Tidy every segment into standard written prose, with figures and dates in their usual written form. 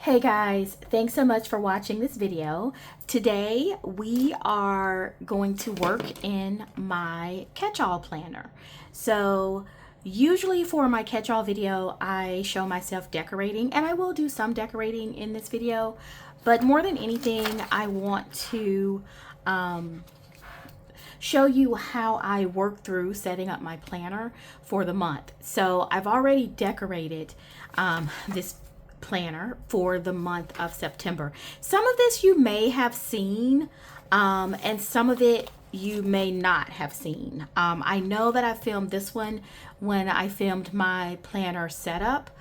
Hey guys, thanks so much for watching this video. Today we are going to work in my catch-all planner. So usually for my catch-all video, I show myself decorating, and I will do some decorating in this video, but more than anything, I want to show you how I work through setting up my planner for the month. So I've already decorated this planner for the month of September. Some of this you may have seen, and some of it you may not have seen. I know that I filmed this one when I filmed my planner setup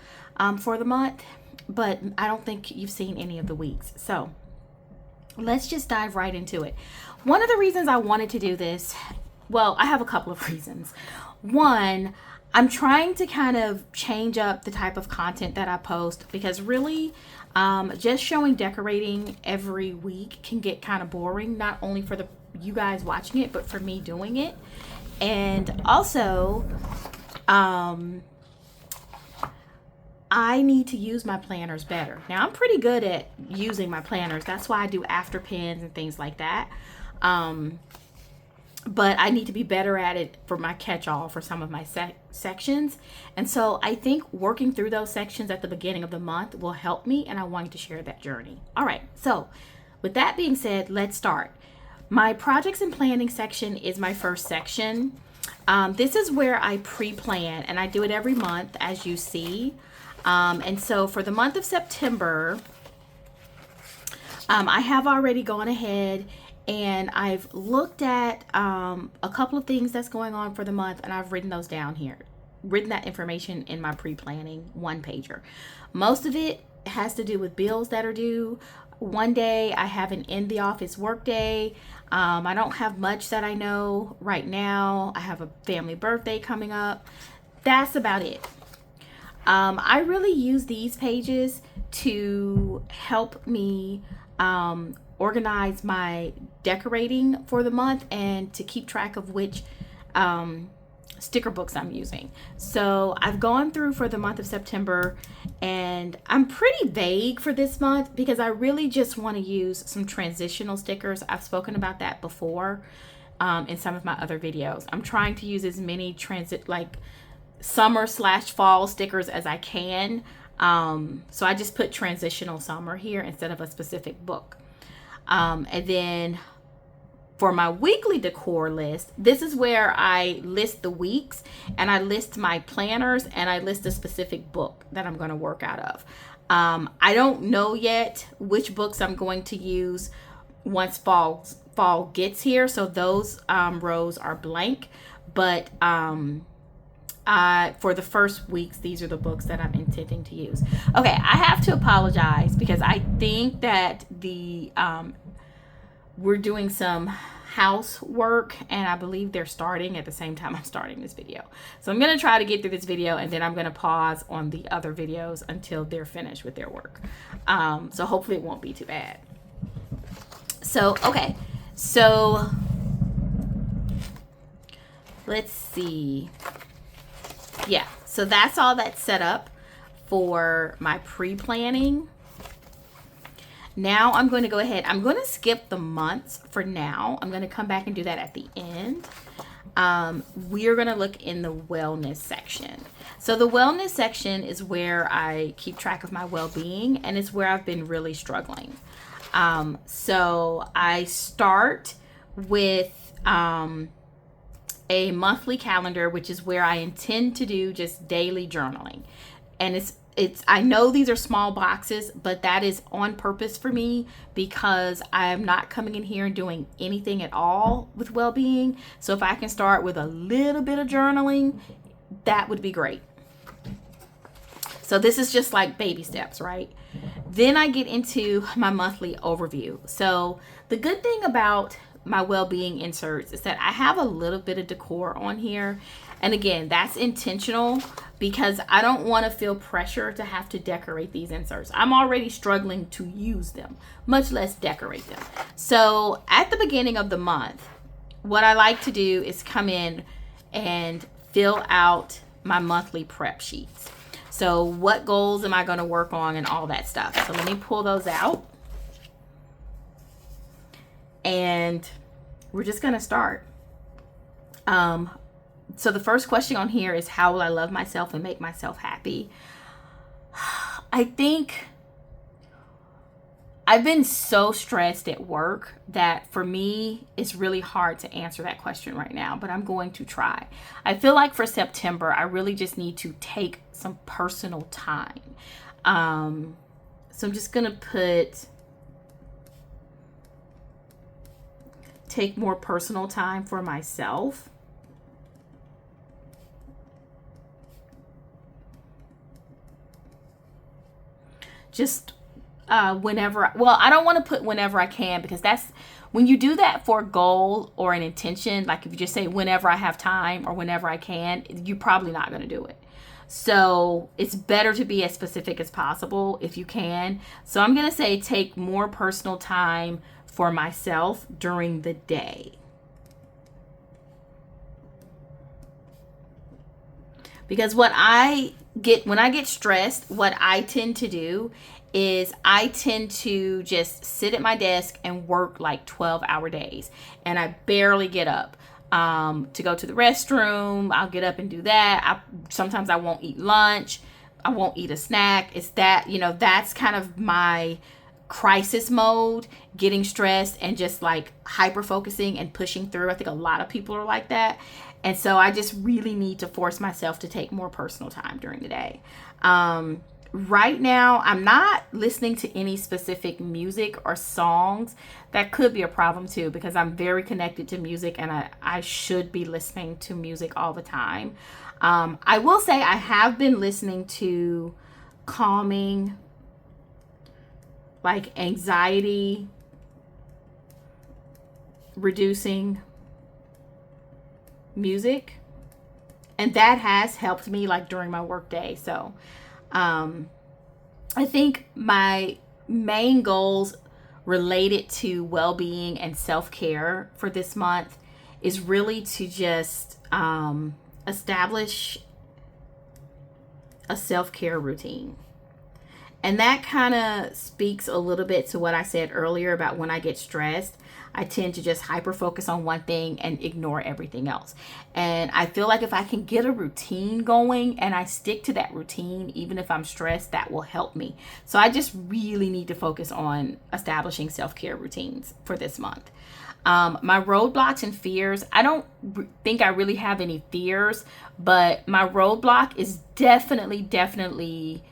for the month, but I don't think you've seen any of the weeks. So let's just dive right into it. One of the reasons I wanted to do this, well, I have a couple of reasons. One, I'm trying to kind of change up the type of content that I post, because really just showing decorating every week can get kind of boring, not only for you guys watching it, but for me doing it. And also, I need to use my planners better. Now, I'm pretty good at using my planners. That's why I do after pins and things like that. But I need to be better at it for my catch-all for some of my sections. And so I think working through those sections at the beginning of the month will help me, and I wanted to share that journey. All right, so with that being said, let's start. My projects and planning section is my first section. This is where I pre-plan, and I do it every month, as you see. And so for the month of September, I have already gone ahead and I've looked at a couple of things that's going on for the month, and I've written those down here, written that information in my pre-planning one pager. Most of it has to do with bills that are due. One day I have an in the office work day. I don't have much that I know right now. I have a family birthday coming up. That's about it. I really use these pages to help me organize my decorating for the month and to keep track of which sticker books I'm using. So I've gone through for the month of September, and I'm pretty vague for this month because I really just want to use some transitional stickers. I've spoken about that before in some of my other videos. I'm trying to use as many summer/fall stickers as I can. So I just put transitional summer here instead of a specific book. And then for my weekly decor list, this is where I list the weeks, and I list my planners, and I list a specific book that I'm going to work out of. I don't know yet which books I'm going to use once fall gets here, so those rows are blank, but for the first weeks, these are the books that I'm intending to use. Okay, I have to apologize because I think that we're doing some housework, and I believe they're starting at the same time I'm starting this video. So I'm going to try to get through this video, and then I'm going to pause on the other videos until they're finished with their work. So hopefully it won't be too bad. So, okay. So, let's see. Yeah, so that's all that's set up for my pre-planning. Now I'm going to go ahead. I'm going to skip the months for now. I'm going to come back and do that at the end. We're going to look in the wellness section. So the wellness section is where I keep track of my well-being, and it's where I've been really struggling. So I start with a monthly calendar, which is where I intend to do just daily journaling. And I know these are small boxes, but that is on purpose for me because I am not coming in here and doing anything at all with well-being. So if I can start with a little bit of journaling, that would be great. So this is just like baby steps, right? Then I get into my monthly overview. So the good thing about my well-being inserts is that I have a little bit of decor on here, and again, that's intentional because I don't want to feel pressure to have to decorate these inserts. I'm already struggling to use them, much less decorate them. So at the beginning of the month, what I like to do is come in and fill out my monthly prep sheets. So what goals am I going to work on and all that stuff. So let me pull those out. And we're just going to start. So the first question on here is, how will I love myself and make myself happy? I think I've been so stressed at work that for me, it's really hard to answer that question right now, but I'm going to try. I feel like for September, I really just need to take some personal time. So I'm just going to take more personal time for myself. Just whenever, well, I don't want to put whenever I can, because that's when you do that for a goal or an intention. Like if you just say whenever I have time or whenever I can, you're probably not going to do it. So it's better to be as specific as possible if you can. So I'm going to say take more personal time for myself during the day. Because when I get stressed, what I tend to do is I tend to just sit at my desk and work like 12-hour days. And I barely get up to go to the restroom. I'll get up and do that. Sometimes I won't eat lunch. I won't eat a snack. It's that, that's kind of my crisis mode, getting stressed and just like hyper focusing and pushing through. I think a lot of people are like that. And so I just really need to force myself to take more personal time during the day. Right now, I'm not listening to any specific music or songs. That could be a problem too, because I'm very connected to music and I should be listening to music all the time. I will say I have been listening to calming, like anxiety reducing music, and that has helped me like during my work day. So I think my main goals related to well-being and self-care for this month is really to just establish a self-care routine. And that kind of speaks a little bit to what I said earlier about when I get stressed, I tend to just hyper focus on one thing and ignore everything else. And I feel like if I can get a routine going and I stick to that routine, even if I'm stressed, that will help me. So I just really need to focus on establishing self-care routines for this month. My roadblocks and fears, I don't think I really have any fears, but my roadblock is definitely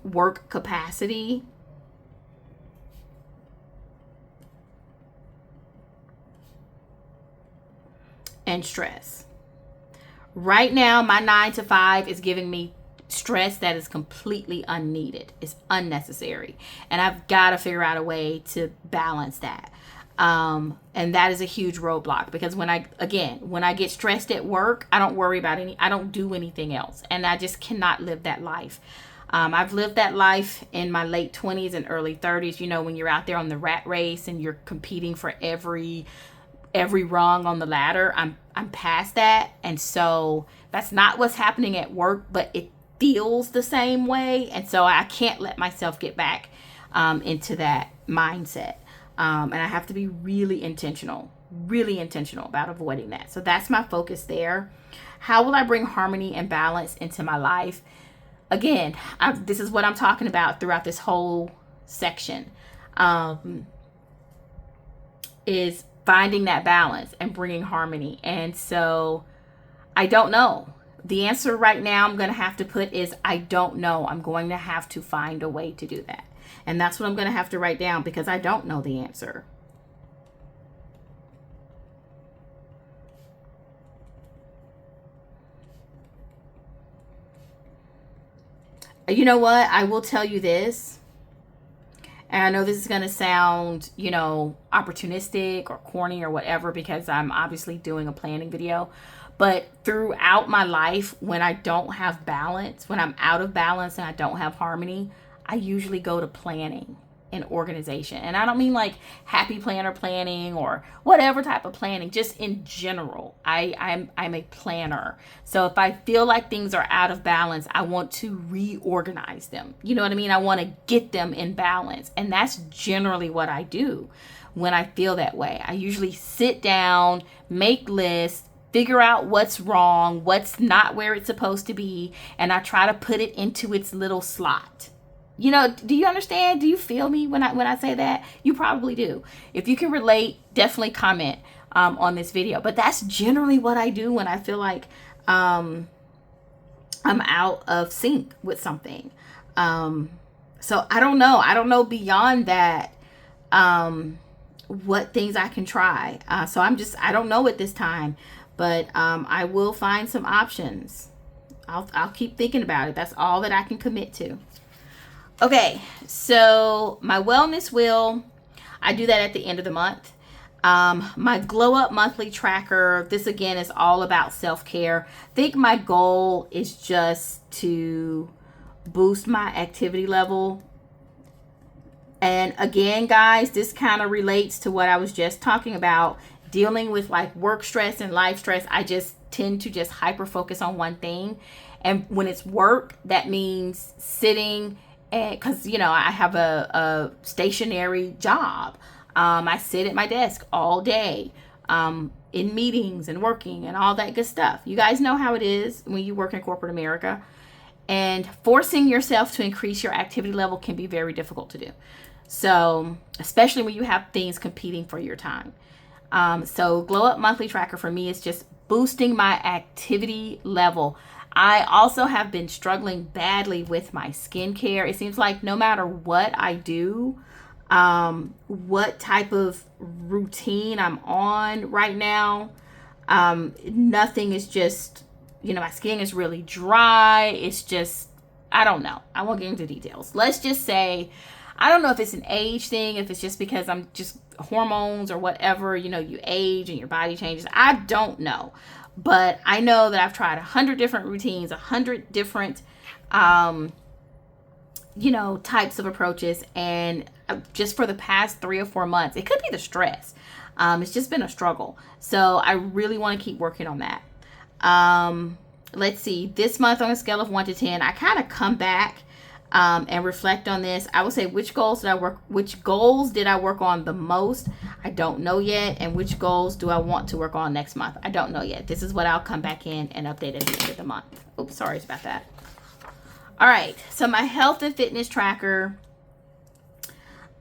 work capacity. And stress. Right now, my 9 to 5 is giving me stress that is completely unneeded. It's unnecessary. And I've got to figure out a way to balance that. And that is a huge roadblock, because when I get stressed at work, I don't do anything else. And I just cannot live that life. I've lived that life in my late 20s and early 30s, when you're out there on the rat race and you're competing for every rung on the ladder. I'm past that. And so that's not what's happening at work, but it feels the same way. And so I can't let myself get back into that mindset. And I have to be really intentional about avoiding that. So that's my focus there. How will I bring harmony and balance into my life? Again, this is what I'm talking about throughout this whole section, is finding that balance and bringing harmony. And so I don't know. The answer right now I'm going to have to put is I don't know. I'm going to have to find a way to do that. And that's what I'm going to have to write down, because I don't know the answer. You know what? I will tell you this. And I know this is going to sound, opportunistic or corny or whatever, because I'm obviously doing a planning video. But throughout my life, when I don't have balance, when I'm out of balance and I don't have harmony, I usually go to planning in organization. And I don't mean like happy planner planning or whatever type of planning, just in general. I'm a planner. So if I feel like things are out of balance, I want to reorganize them. You know what I mean? I want to get them in balance. And that's generally what I do when I feel that way. I usually sit down, make lists, figure out what's wrong, what's not where it's supposed to be, and I try to put it into its little slot. You know, do you understand? Do you feel me when I say that? You probably do. If you can relate, definitely comment on this video. But that's generally what I do when I feel like I'm out of sync with something. So I don't know. I don't know beyond that what things I can try. So I don't know at this time. But I will find some options. I'll keep thinking about it. That's all that I can commit to. Okay, so my wellness wheel, I do that at the end of the month. My glow up monthly tracker, this again is all about self-care. I think my goal is just to boost my activity level. And again, guys, this kind of relates to what I was just talking about. Dealing with like work stress and life stress, I just tend to just hyper focus on one thing. And when it's work, that means sitting, and because you know I have a stationery job. I sit at my desk all day in meetings and working and all that good stuff. You guys know how it is when you work in corporate America. And forcing yourself to increase your activity level can be very difficult to do. So especially when you have things competing for your time. So glow up monthly tracker for me is just boosting my activity level. I also have been struggling badly with my skincare. It seems like no matter what I do, what type of routine I'm on right now, nothing is just, you know, my skin is really dry. It's just, I don't know. I won't get into details. Let's just say, I don't know if it's an age thing, if it's just because I'm just hormones or whatever, you know, you age and your body changes. I don't know. But I know that I've tried 100 different routines, 100 different, you know, types of approaches. And just for the past 3 or 4 months, it could be the stress. It's just been a struggle. So I really want to keep working on that. Let's see, this month on a scale of 1 to 10, I kind of come back and reflect on this. I would say which goals did I work on the most? I don't know yet. And which goals do I want to work on next month? I don't know yet. This is what I'll come back in and update at the end of the month. Oops, sorry about that. All right, so my health and fitness tracker.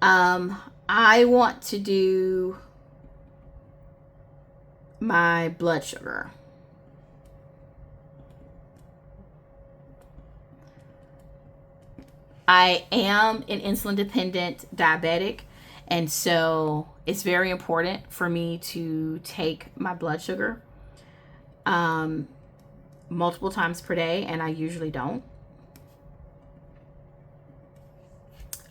I want to do my blood sugar. I am an insulin dependent diabetic, and so it's very important for me to take my blood sugar multiple times per day, and I usually don't.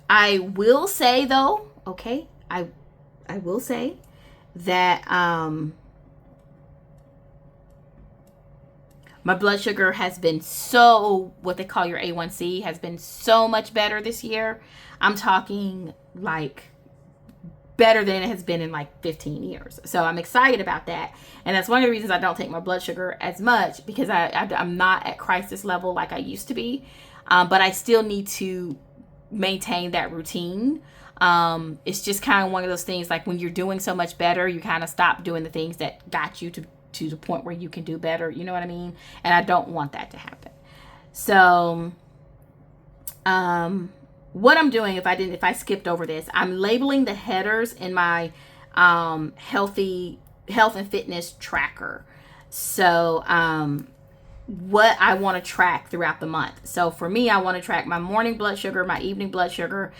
I will say though, okay, I will say that my blood sugar has been so, what they call your A1C, has been so much better this year. I'm talking like better than it has been in like 15 years. So I'm excited about that. And that's one of the reasons I don't take my blood sugar as much, because I'm not at crisis level like I used to be. But I still need to maintain that routine. It's just kind of one of those things, like when you're doing so much better, you kind of stop doing the things that got you to the point where you can do better. You know what I mean? And I don't want that to happen. So, what I'm doing, if I skipped over this, I'm labeling the headers in my health and fitness tracker. So, what I want to track throughout the month. So for me, I want to track my morning blood sugar, my evening blood sugar,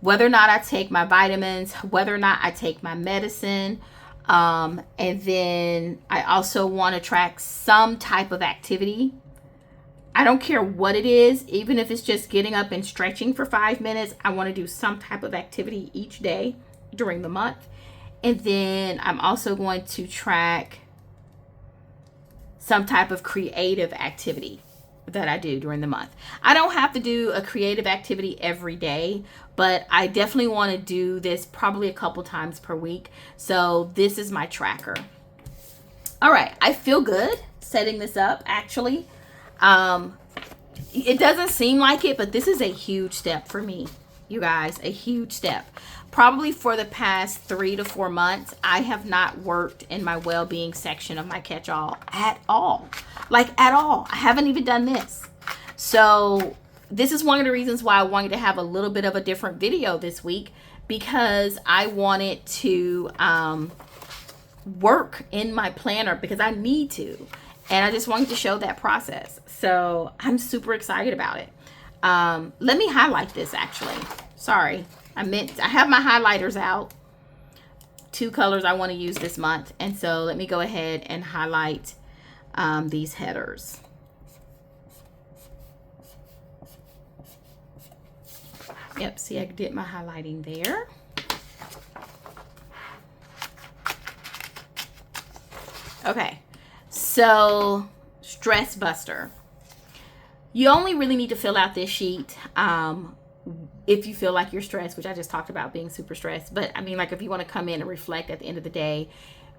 whether or not I take my vitamins, whether or not I take my medicine. And then I also want to track some type of activity. I don't care what it is, even if it's just getting up and stretching for 5 minutes. I want to do some type of activity each day during the month. And then I'm also going to track some type of creative activity that I do during the month. I don't have to do a creative activity every day, but I definitely want to do this probably a couple times per week. So this is my tracker. All right, I feel good setting this up, actually. It doesn't seem like it, but this is a huge step for me, you guys, a huge step. Probably for the past 3 to 4 months, I have not worked in my well-being section of my catch-all at all. Like, at all. I haven't even done this. So this is one of the reasons why I wanted to have a little bit of a different video this week, because I wanted to work in my planner, because I need to. And I just wanted to show that process. So I'm super excited about it. Let me highlight this, actually. Sorry. I have my highlighters out. 2 colors I want to use this month. And so let me go ahead and highlight these headers. Yep, see, I did my highlighting there. Okay, so stress buster. You only really need to fill out this sheet if you feel like you're stressed, which I just talked about being super stressed. But I mean, like, if you want to come in and reflect at the end of the day,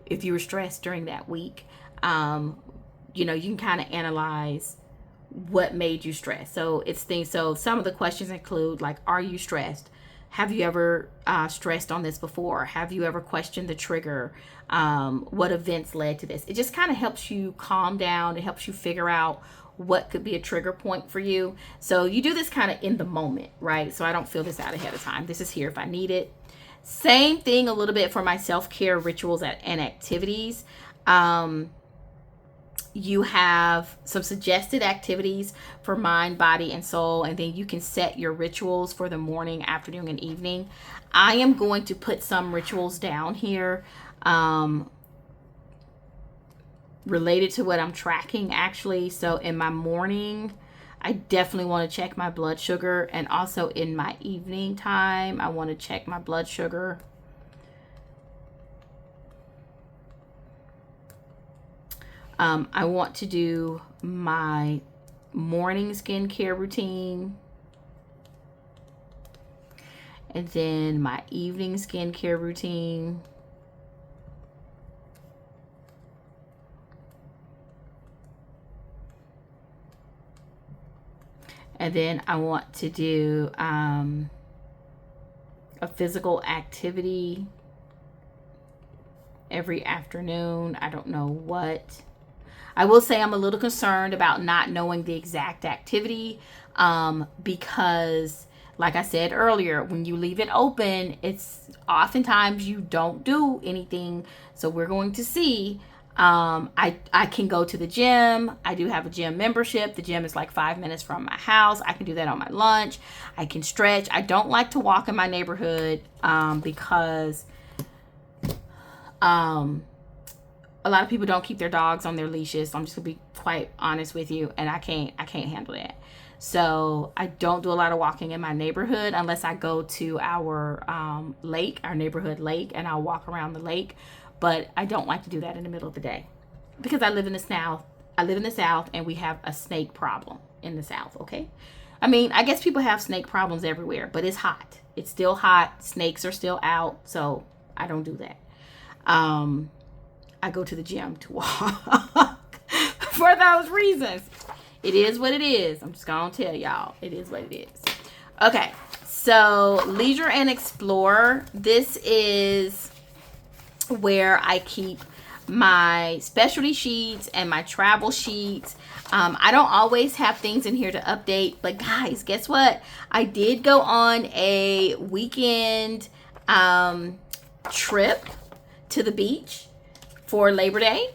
if you were stressed during that week, you know, you can kind of analyze what made you stressed. So it's things. So some of the questions include, like, are you stressed? Have you ever stressed on this before? Have you ever questioned the trigger? What events led to this? It just kind of helps you calm down. It helps you figure out what could be a trigger point for you. So you do this kind of in the moment, right? So I don't fill this out ahead of time. This is here if I need it. Same thing a little bit for my self-care rituals and activities. You have some suggested activities for mind, body, and soul, and then you can set your rituals for the morning, afternoon, and evening. I am going to put some rituals down here related to what I'm tracking, actually. So in my morning, I definitely want to check my blood sugar, and also in my evening time, I want to check my blood sugar. I want to do my morning skincare routine, and then my evening skincare routine. And then I want to do a physical activity every afternoon. I don't know what. I will say I'm a little concerned about not knowing the exact activity because, like I said earlier, when you leave it open, it's oftentimes you don't do anything. So we're going to see. I can go to the gym. I do have a gym membership. The gym is like 5 minutes from my house. I can do that on my lunch. I can stretch. I don't like to walk in my neighborhood because a lot of people don't keep their dogs on their leashes. I'm just gonna be quite honest with you, and I can't handle that. So I don't do a lot of walking in my neighborhood unless I go to our lake, our neighborhood lake, and I'll walk around the lake. But I don't like to do that in the middle of the day because I live in the South. And we have a snake problem in the South. Okay, I mean, I guess people have snake problems everywhere, but it's hot. It's still hot. Snakes are still out, so I don't do that. I go to the gym to walk for those reasons. It is what it is. I'm just gonna tell y'all, it is what it is. Okay, so Leisure and Explore. This is where I keep my specialty sheets and my travel sheets. I don't always have things in here to update, but guys, guess what? I did go on a weekend trip to the beach for Labor Day.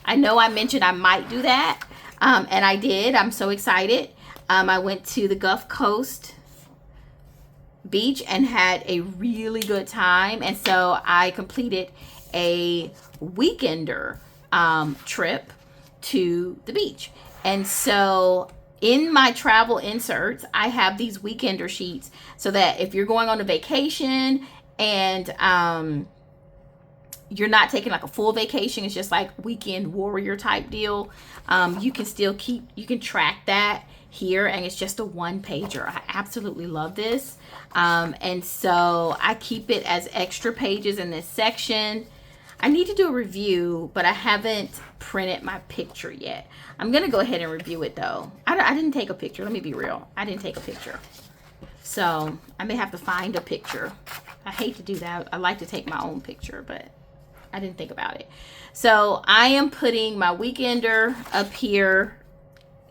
I know I mentioned I might do that, and I did. I'm so excited. I went to the Gulf Coast beach and had a really good time, and so I completed a weekender trip to the beach. And so in my travel inserts, I have these weekender sheets so that if you're going on a vacation and you're not taking like a full vacation, it's just like weekend warrior type deal, you can still you can track that here, and it's just a one pager. I absolutely love this. And so I keep it as extra pages in this section. I need to do a review, but I haven't printed my picture yet. I'm going to go ahead and review it though. I didn't take a picture. Let me be real. I didn't take a picture. So I may have to find a picture. I hate to do that. I like to take my own picture, but I didn't think about it. So I am putting my weekender up here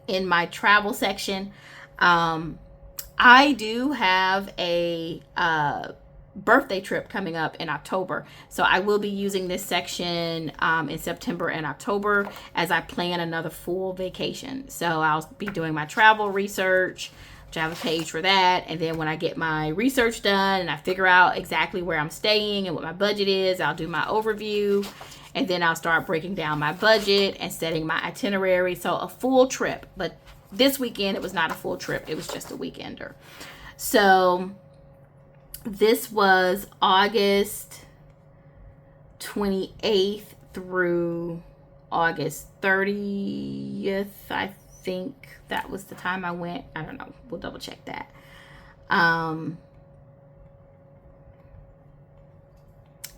in my travel section. I do have a birthday trip coming up in October, so I will be using this section in September and October as I plan another full vacation. So I'll be doing my travel research, which I have a page for that, and then when I get my research done and I figure out exactly where I'm staying and what my budget is, I'll do my overview, and then I'll start breaking down my budget and setting my itinerary. So a full trip, but this weekend it was not a full trip, it was just a weekender. So this was August 28th through August 30th. I think that was the time I went. I don't know. We'll double check that.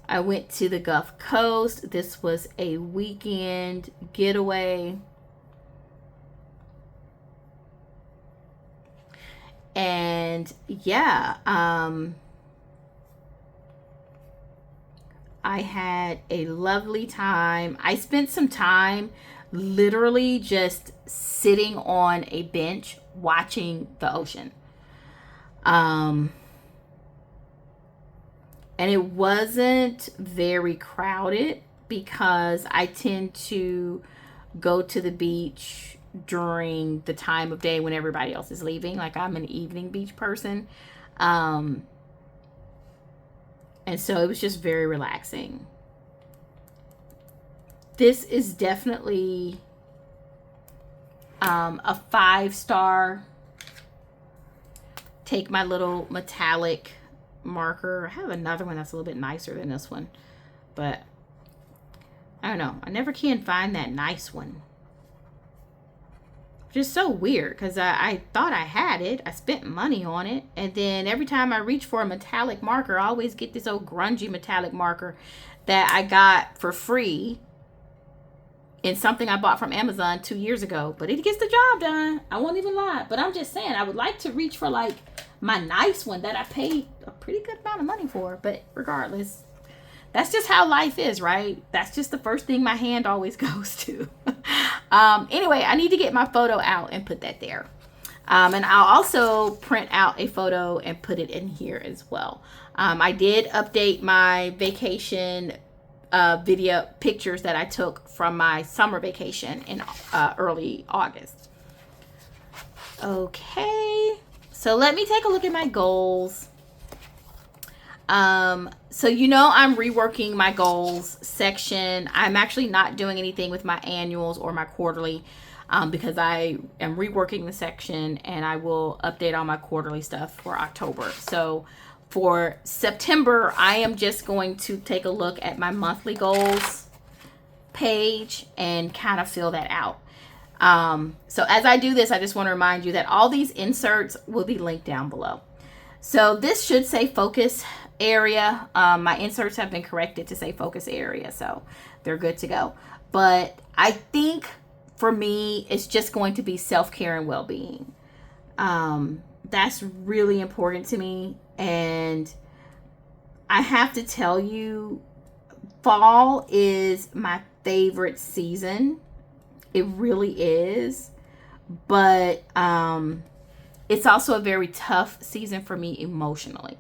I went to the Gulf Coast. This was a weekend getaway. And yeah, I had a lovely time. I spent some time literally just sitting on a bench watching the ocean. And it wasn't very crowded because I tend to go to the beach during the time of day when everybody else is leaving. Like, I'm an evening beach person. And so it was just very relaxing. This is definitely a 5-star. Take my little metallic marker. I have another one that's a little bit nicer than this one, but I don't know. I never can find that nice one. Just so weird, because I thought I had it. I spent money on it, and then every time I reach for a metallic marker, I always get this old grungy metallic marker that I got for free in something I bought from Amazon 2 years ago. But it gets the job done. I won't even lie. But I'm just saying, I would like to reach for like my nice one that I paid a pretty good amount of money for. But regardless, that's just how life is, right? That's just the first thing my hand always goes to. Anyway, I need to get my photo out and put that there. And I'll also print out a photo and put it in here as well. I did update my vacation video pictures that I took from my summer vacation in early August. Okay, so let me take a look at my goals. So I'm reworking my goals section. I'm actually not doing anything with my annuals or my quarterly because I am reworking the section, and I will update all my quarterly stuff for October. So for September, I am just going to take a look at my monthly goals page and kind of fill that out. So as I do this, I just want to remind you that all these inserts will be linked down below. So this should say focus area. My inserts have been corrected to say focus area, so they're good to go. But I think for me, it's just going to be self-care and well-being. That's really important to me. And I have to tell you, fall is my favorite season. It really is. But it's also a very tough season for me emotionally.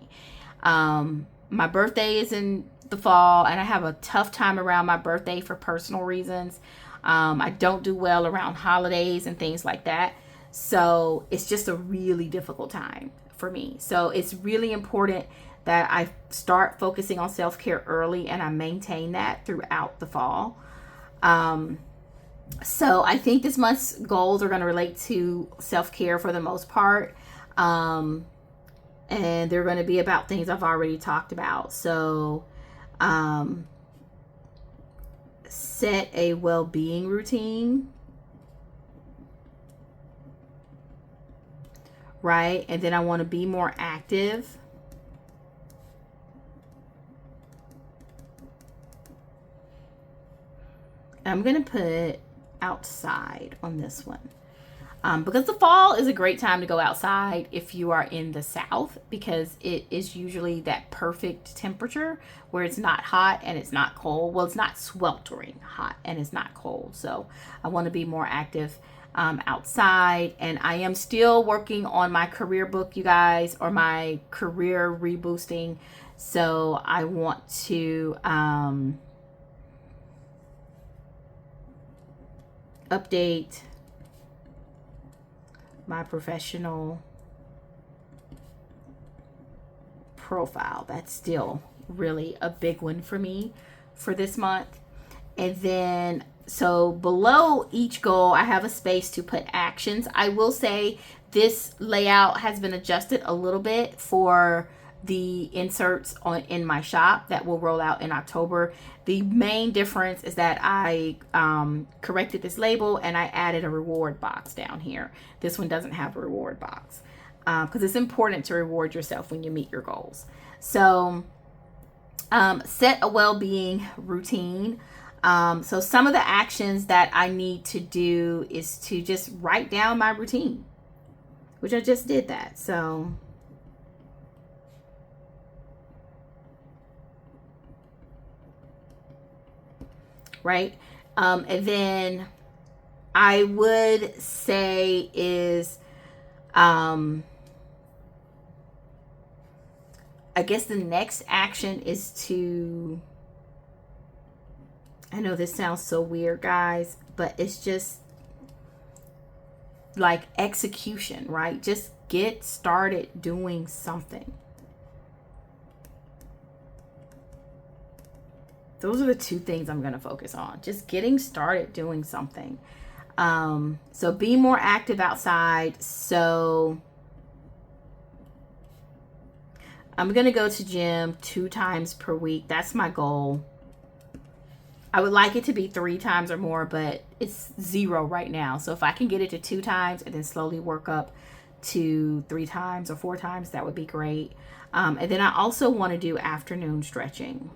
My birthday is in the fall, and I have a tough time around my birthday for personal reasons. I don't do well around holidays and things like that. So it's just a really difficult time for me. So it's really important that I start focusing on self-care early, and I maintain that throughout the fall. So I think this month's goals are going to relate to self-care for the most part. And they're going to be about things I've already talked about. So set a well-being routine, right? And then I want to be more active. I'm going to put outside on this one. Because the fall is a great time to go outside if you are in the South, because it is usually that perfect temperature where it's not hot and it's not cold. Well, it's not sweltering hot and it's not cold. So I want to be more active outside. And I am still working on my career book, you guys, or my career reboosting. So I want to update my professional profile. That's still really a big one for me for this month. And then, so below each goal, I have a space to put actions. I will say this layout has been adjusted a little bit for the inserts in my shop that will roll out in October. The main difference is that I corrected this label and I added a reward box down here. This one doesn't have a reward box because it's important to reward yourself when you meet your goals. So set a well-being routine. So some of the actions that I need to do is to just write down my routine, which I just did that. So right. And then I would say is, I guess the next action is to, I know this sounds so weird, guys, but it's just like execution, right? Just get started doing something. Those are the two things I'm going to focus on. Just getting started doing something. So be more active outside. So I'm going to go to gym 2 times per week. That's my goal. I would like it to be 3 times or more, but it's 0 right now. So if I can get it to 2 times and then slowly work up to 3 times or 4 times, that would be great. And then I also want to do afternoon stretching.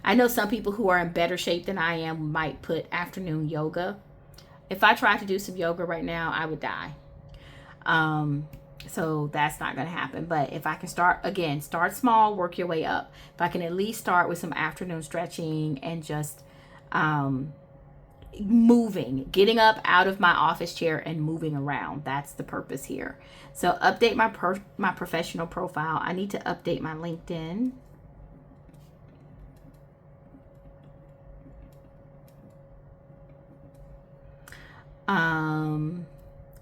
I know some people who are in better shape than I am might put afternoon yoga. If I tried to do some yoga right now, I would die. So that's not going to happen. But if I can start small, work your way up. If I can at least start with some afternoon stretching and just moving, getting up out of my office chair and moving around. That's the purpose here. So update my professional profile. I need to update my LinkedIn.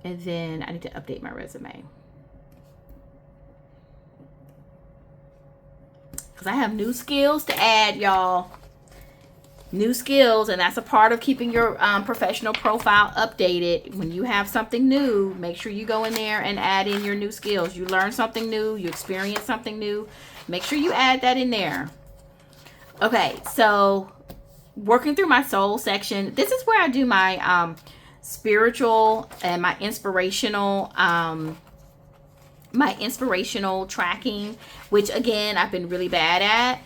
And then I need to update my resume. Because I have new skills to add, y'all. New skills, and that's a part of keeping your professional profile updated. When you have something new, make sure you go in there and add in your new skills. You learn something new, you experience something new. Make sure you add that in there. Okay, so working through my soul section. This is where I do my spiritual and my inspirational tracking, which again I've been really bad at.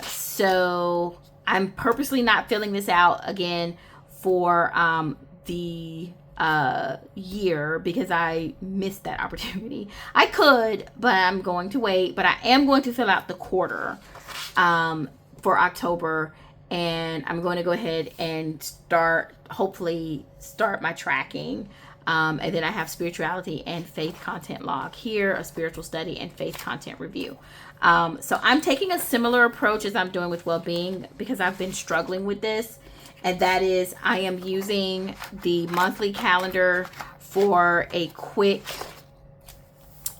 So I'm purposely not filling this out again for the year because I missed that opportunity. I could, but I'm going to wait. But I am going to fill out the quarter for October. And I'm going to go ahead and hopefully start my tracking. And then I have spirituality and faith content log here, a spiritual study and faith content review. So I'm taking a similar approach as I'm doing with well-being because I've been struggling with this. And that is I am using the monthly calendar for a quick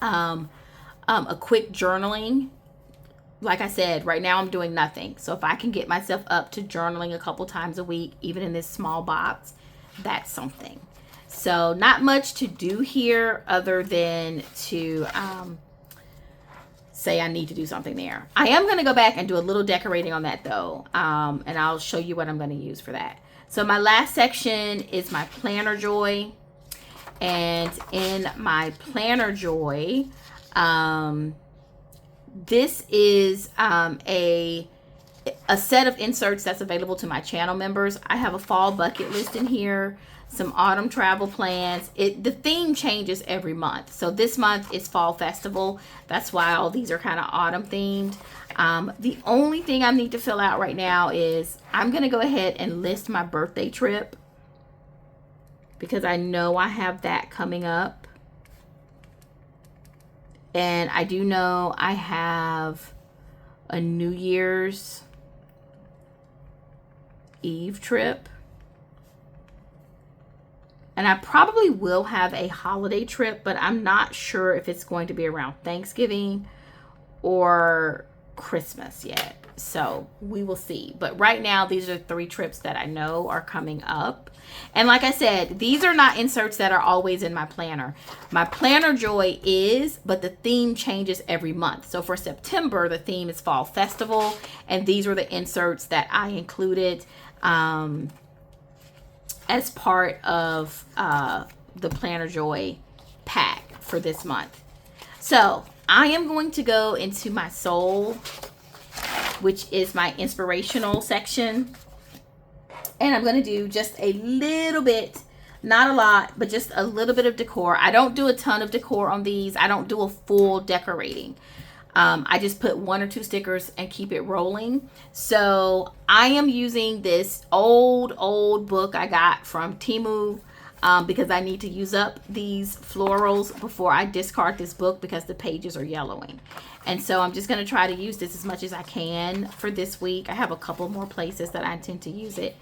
journaling. Like I said, right now I'm doing nothing. So if I can get myself up to journaling a couple times a week, even in this small box, that's something. So not much to do here other than to say I need to do something there. I am going to go back and do a little decorating on that though, and I'll show you what I'm going to use for that. So my last section is my Planner Joy, and in my Planner Joy, this is a set of inserts that's available to my channel members. I have a fall bucket list in here, some autumn travel plans. The theme changes every month. So this month is Fall Festival. That's why all these are kind of autumn themed. The only thing I need to fill out right now is I'm going to go ahead and list my birthday trip, because I know I have that coming up. And I do know I have a New Year's Eve trip. And I probably will have a holiday trip, but I'm not sure if it's going to be around Thanksgiving or Christmas yet. So we will see. But right now, these are 3 trips that I know are coming up. And like I said, these are not inserts that are always in my planner. My Planner Joy is, but the theme changes every month. So for September, the theme is Fall Festival. And these were the inserts that I included as part of the Planner Joy pack for this month. So I am going to go into my soul, which is my inspirational section. And I'm going to do just a little bit, not a lot, but just a little bit of decor. I don't do a ton of decor on these. I don't do a full decorating. I just put 1 or 2 stickers and keep it rolling. So I am using this old book I got from Temu because I need to use up these florals before I discard this book because the pages are yellowing. And so I'm just going to try to use this as much as I can for this week. I have a couple more places that I intend to use it.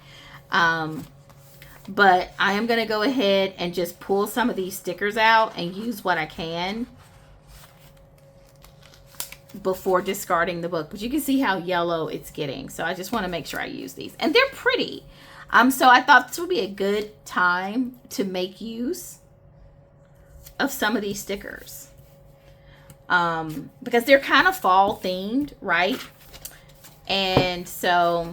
But I am going to go ahead and just pull some of these stickers out and use what I can before discarding the book. But you can see how yellow it's getting. So I just want to make sure I use these. And they're pretty. So I thought this would be a good time to make use of some of these stickers. Because they're kind of fall themed, right? And so,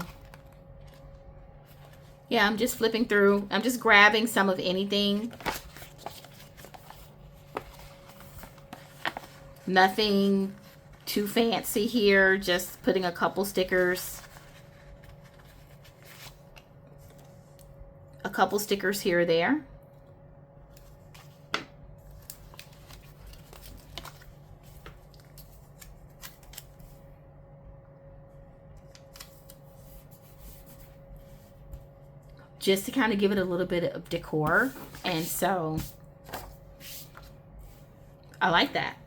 yeah, I'm just flipping through. I'm just grabbing some of anything. Nothing too fancy here. Just putting a couple stickers. A couple stickers here or there. Just to kind of give it a little bit of decor. And so I like that.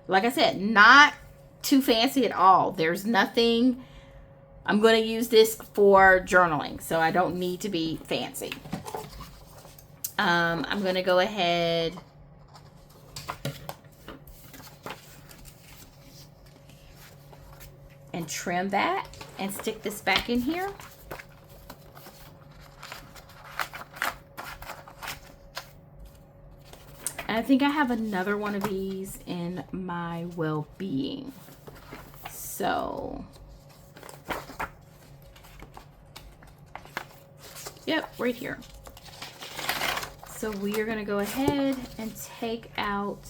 Like I said, not too fancy at all. There's nothing. I'm going to use this for journaling, so I don't need to be fancy. I'm going to go ahead and trim that and stick this back in here. And I think I have another one of these in my well-being. So, yep, right here. So we are going to go ahead and take out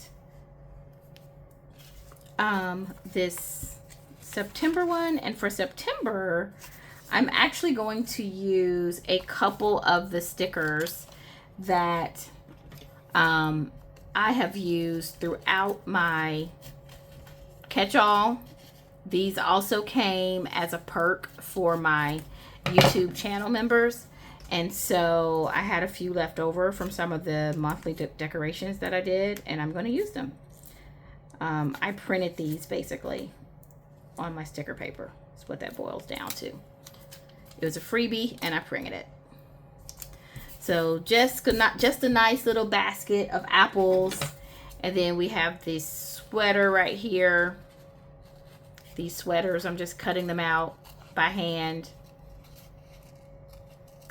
this September one. And for September, I'm actually going to use a couple of the stickers that I have used throughout my catch-all. These also came as a perk for my YouTube channel members. And so I had a few left over from some of the monthly decorations that I did, and I'm going to use them. I printed these basically on my sticker paper. That's what that boils down to. It was a freebie, and I printed it. So just a nice little basket of apples. And then we have this sweater right here. These sweaters, I'm just cutting them out by hand.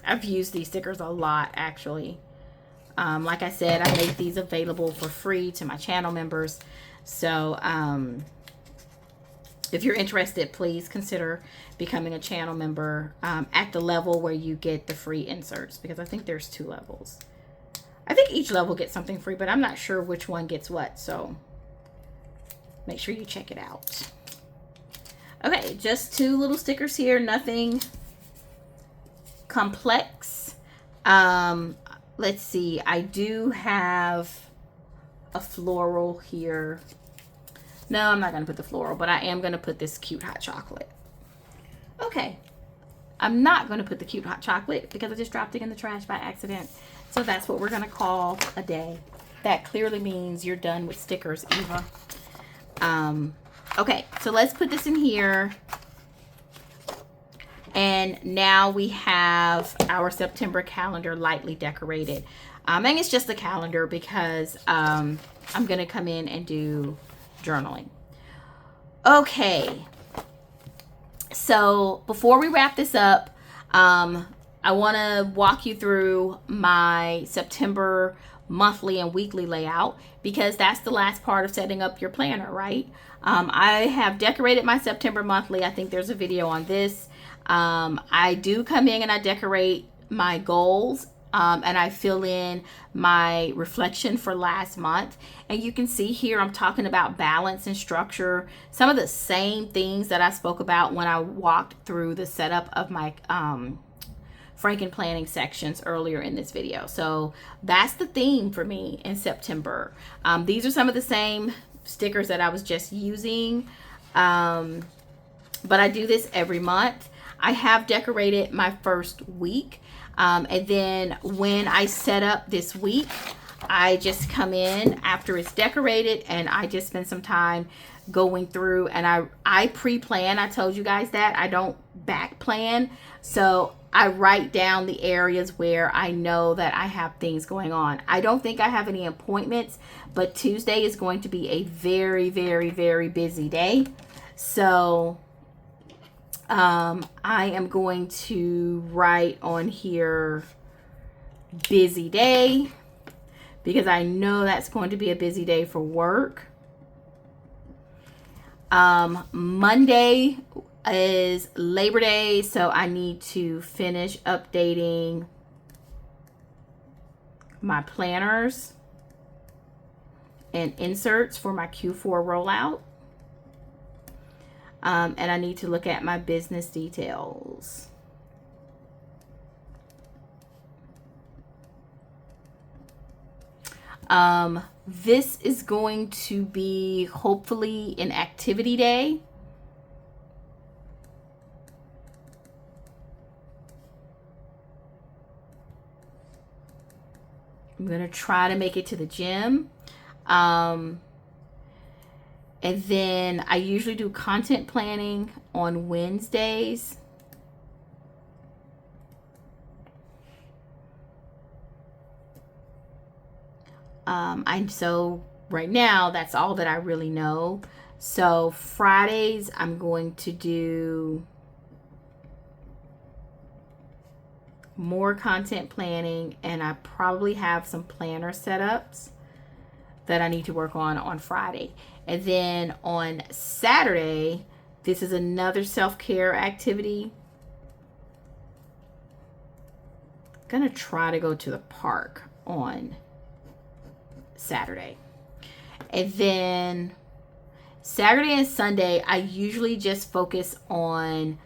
I've used these stickers a lot, actually. Like I said, I make these available for free to my channel members. So if you're interested, please consider becoming a channel member at the level where you get the free inserts, because I think there's 2 levels. I think each level gets something free, but I'm not sure which one gets what. So make sure you check it out. Okay, just 2 little stickers here, nothing complex. Let's see, I do have a floral here. No, I'm not going to put the floral, but I am going to put this cute hot chocolate. Okay, I'm not going to put the cute hot chocolate because I just dropped it in the trash by accident. So that's what we're going to call a day. That clearly means you're done with stickers, Eva. Okay, so let's put this in here. And now we have our September calendar lightly decorated. And it's just a calendar because I'm going to come in and do journaling. Okay. So before we wrap this up, I want to walk you through my September monthly and weekly layout, because that's the last part of setting up your planner, right? I have decorated my September monthly. I think there's a video on this. I do come in and I decorate my goals, and I fill in my reflection for last month. And you can see here I'm talking about balance and structure, some of the same things that I spoke about when I walked through the setup of my Franken planning sections earlier in this video. So that's the theme for me in September. These are some of the same stickers that I was just using, but I do this every month. I have decorated my first week, and then when I set up this week, I just come in after it's decorated and I just spend some time going through, and I pre-plan. I told you guys that I don't back plan, so I write down the areas where I know that I have things going on. I don't think I have any appointments, but Tuesday is going to be a very, very, very busy day. So I am going to write on here busy day, because I know that's going to be a busy day for work. Monday is Labor Day, so I need to finish updating my planners and inserts for my Q4 rollout. And I need to look at my business details. This is going to be hopefully an activity day. I'm going to try to make it to the gym. And then I usually do content planning on Wednesdays. So right now, that's all that I really know. So Fridays, I'm going to do more content planning, and I probably have some planner setups that I need to work on Friday. And then on Saturday, this is another self-care activity. I'm gonna try to go to the park on Saturday. And then Saturday and Sunday, I usually just focus on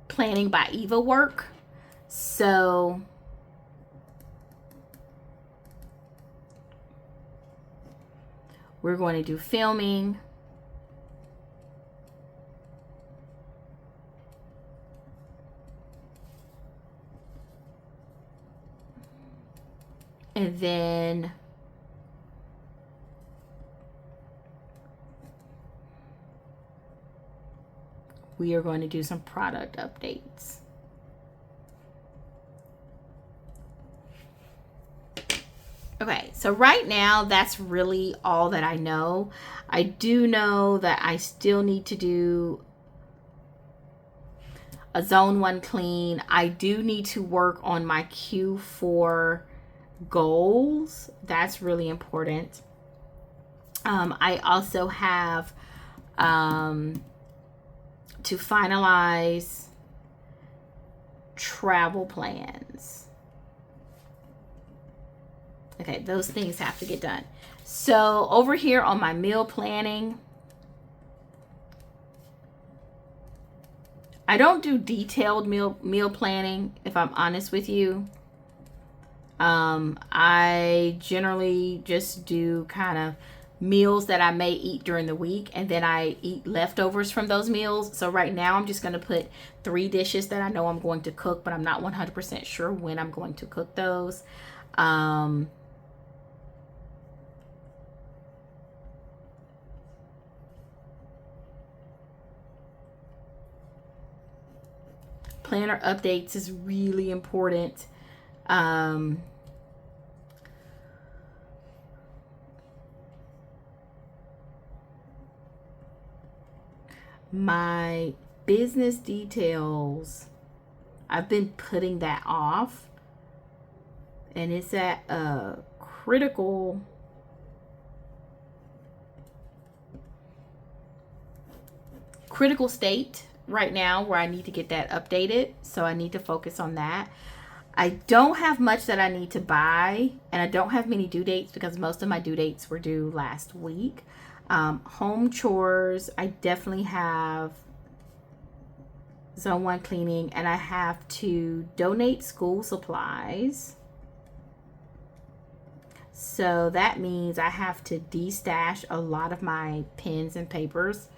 planning by Eva work. So we're going to do filming. And then we are going to do some product updates. Okay, so right now that's really all that I know. I do know that I still need to do a zone 1 clean. I do need to work on my Q4 goals. That's really important. I also have to finalize travel plans. Okay, those things have to get done. So over here on my meal planning, I don't do detailed meal planning, if I'm honest with you. I generally just do kind of meals that I may eat during the week, and then I eat leftovers from those meals. So right now I'm just going to put 3 dishes that I know I'm going to cook, but I'm not 100% sure when I'm going to cook those. Planner updates is really important. My business details, I've been putting that off, and it's at a critical state right now where I need to get that updated. So I need to focus on that. I don't have much that I need to buy, and I don't have many due dates because most of my due dates were due last week. Home chores, I definitely have zone 1 cleaning, and I have to donate school supplies. So that means I have to de-stash a lot of my pens and papers,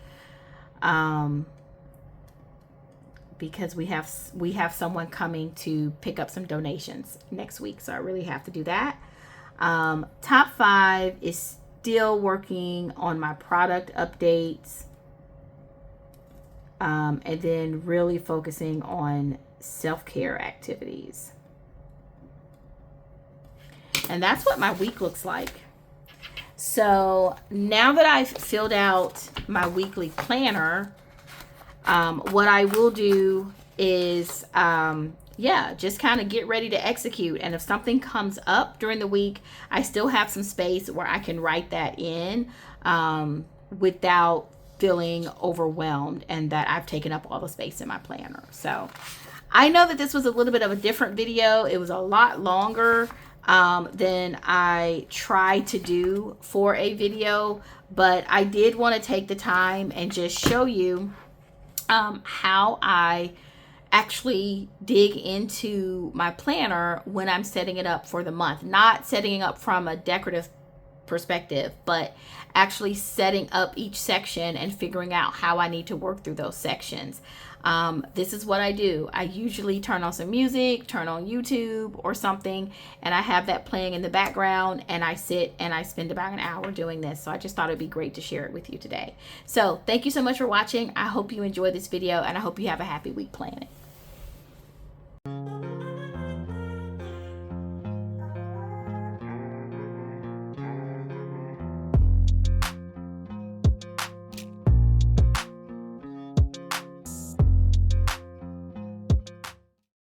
because we have someone coming to pick up some donations next week. So I really have to do that. Top 5 is still working on my product updates, and then really focusing on self-care activities. And that's what my week looks like. So now that I've filled out my weekly planner, what I will do is just kind of get ready to execute. And if something comes up during the week, I still have some space where I can write that in without feeling overwhelmed and that I've taken up all the space in my planner. So I know that this was a little bit of a different video. It was a lot longer than I try to do for a video, but I did want to take the time and just show you how I actually dig into my planner when I'm setting it up for the month. Not setting it up from a decorative perspective, but actually setting up each section and figuring out how I need to work through those sections. This is what I do. I usually turn on some music, turn on YouTube or something, and I have that playing in the background, and I sit and I spend about an hour doing this. So I just thought it'd be great to share it with you today. So thank you so much for watching. I hope you enjoyed this video, and I hope you have a happy week planning.